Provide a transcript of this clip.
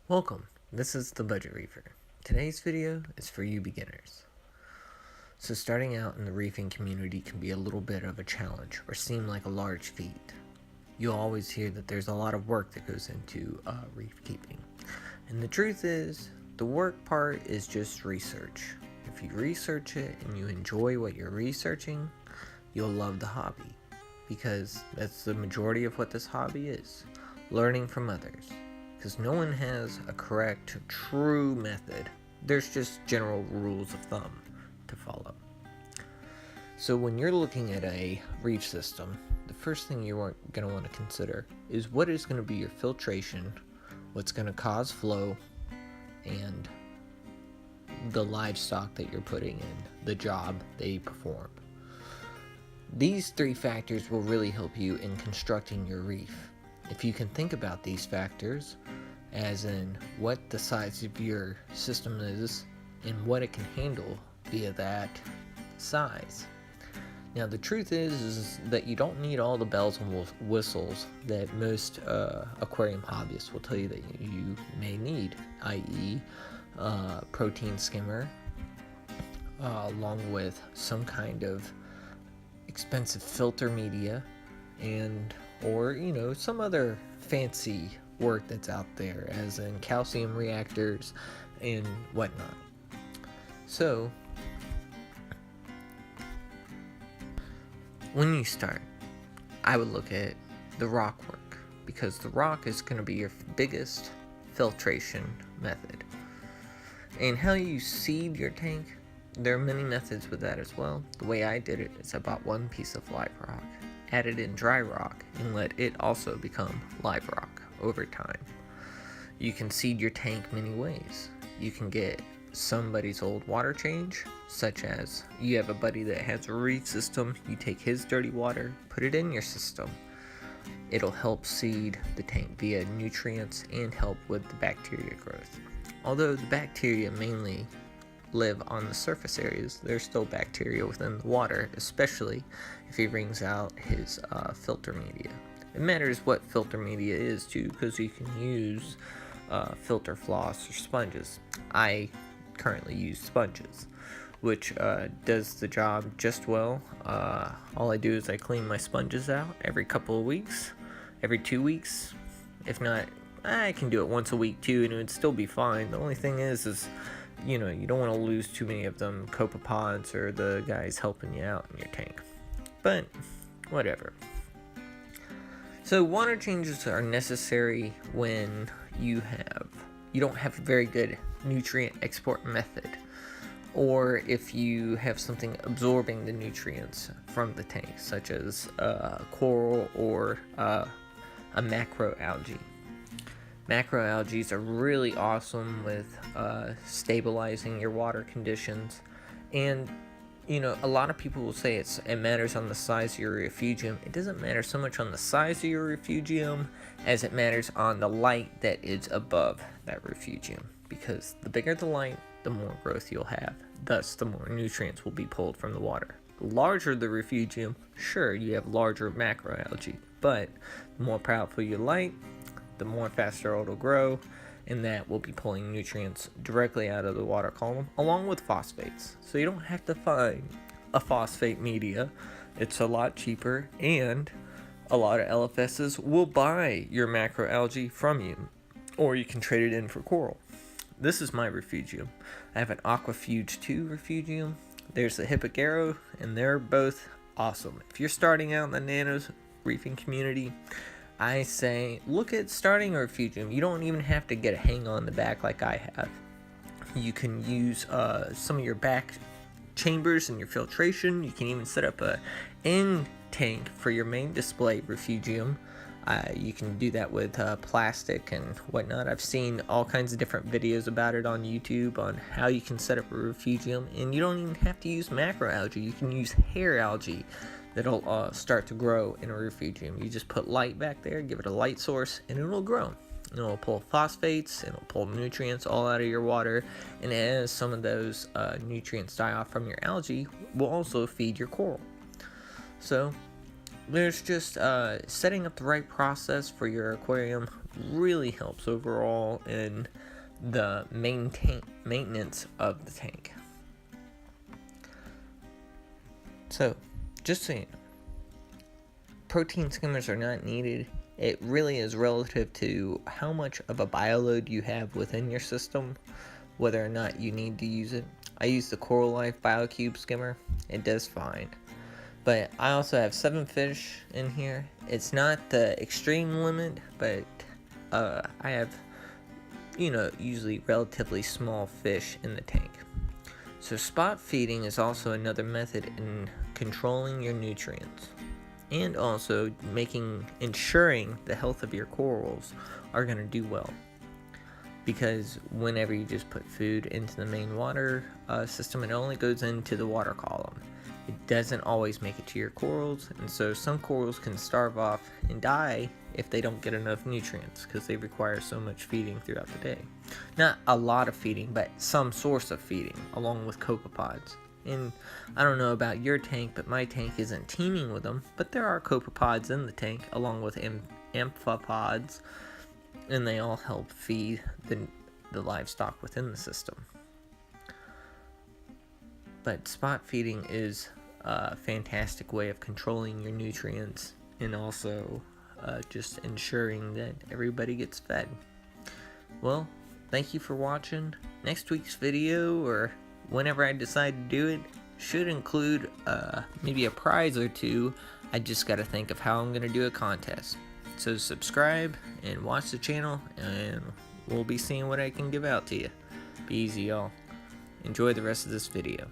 Welcome, this is the Budget Reefer. Today's video is for you beginners. So starting out in the reefing community can be a little bit of a challenge or seem like a large feat. You'll always hear that there's a lot of work that goes into reef keeping. And the truth is, the work part is just research. If you research it and you enjoy what you're researching, you'll love the hobby. Because that's the majority of what this hobby is, learning from others. Because no one has a correct, true method. There's just general rules of thumb to follow. So when you're looking at a reef system, the first thing you're going to want to consider is what is going to be your filtration, what's going to cause flow, and the livestock that you're putting in, the job they perform. These three factors will really help you in constructing your reef. If you can think about these factors, as in what the size of your system is and what it can handle via that size. Now the truth is that you don't need all the bells and whistles that most aquarium hobbyists will tell you that you may need, i.e. Protein skimmer, along with some kind of expensive filter media or some other fancy work that's out there, as in calcium reactors and whatnot. So when you start, I would look at the rock work, because the rock is going to be your biggest filtration method. And how you seed your tank, there are many methods with that as well. The way I did it is I bought one piece of live rock, added in dry rock, and let it also become live rock over time. You can seed your tank many ways. You can get somebody's old water change, such as you have a buddy that has a reef system, you take his dirty water, put it in your system. It'll help seed the tank via nutrients and help with the bacteria growth. Although the bacteria mainly live on the surface areas, there's still bacteria within the water, especially if he brings out his filter media. It matters what filter media is too, because you can use filter floss or sponges. I currently use sponges, which does the job just well. All I do is I clean my sponges out every couple of weeks, every 2 weeks. If not, I can do it once a week too, and it would still be fine. The only thing is you don't want to lose too many of them copepods or the guys helping you out in your tank. But whatever. So water changes are necessary when you don't have a very good nutrient export method, or if you have something absorbing the nutrients from the tank, such as coral or a macroalgae. Macroalgae are really awesome with stabilizing your water conditions, and a lot of people will say it matters on the size of your refugium. It doesn't matter so much on the size of your refugium as it matters on the light that is above that refugium, because the bigger the light, the more growth you'll have, thus the more nutrients will be pulled from the water. The larger the refugium, sure, you have larger macroalgae, but the more powerful your light, the more faster it'll grow, and that will be pulling nutrients directly out of the water column, along with phosphates. So you don't have to find a phosphate media. It's a lot cheaper, and a lot of LFSs will buy your macroalgae from you, or you can trade it in for coral. This is my refugium. I have an Aquafuge 2 refugium. There's the Hippogaro, and they're both awesome. If you're starting out in the nanos reefing community, I say look at starting a refugium. You don't even have to get a hang on the back like I have. You can use some of your back chambers and your filtration. You can even set up a end tank for your main display refugium. You can do that with plastic and whatnot. I've seen all kinds of different videos about it on YouTube on how you can set up a refugium, and you don't even have to use macroalgae. You can use hair algae that'll start to grow in a refugium. You just put light back there, give it a light source, and it'll grow. And it'll pull phosphates, and it'll pull nutrients all out of your water, and as some of those nutrients die off from your algae, will also feed your coral. So there's just setting up the right process for your aquarium really helps overall in the maintenance of the tank. So, just so you know, protein skimmers are not needed. It really is relative to how much of a bioload you have within your system, whether or not you need to use it. I use the Coral Life BioCube skimmer. It does fine. But I also have 7 fish in here. It's not the extreme limit, but I have, usually relatively small fish in the tank. So spot feeding is also another method in controlling your nutrients, and also ensuring the health of your corals are going to do well. Because whenever you just put food into the main water system, it only goes into the water column. It doesn't always make it to your corals, and so some corals can starve off and die if they don't get enough nutrients, because they require so much feeding throughout the day. Not a lot of feeding, but some source of feeding, along with copepods. And I don't know about your tank, but my tank isn't teeming with them, but there are copepods in the tank, along with amphipods, and they all help feed the livestock within the system. But spot feeding is a fantastic way of controlling your nutrients, and also just ensuring that everybody gets fed. Well, thank you for watching. Next week's video, or whenever I decide to do it, should include maybe a prize or two. I just got to think of how I'm going to do a contest. So subscribe and watch the channel, and we'll be seeing what I can give out to you. Be easy, y'all. Enjoy the rest of this video.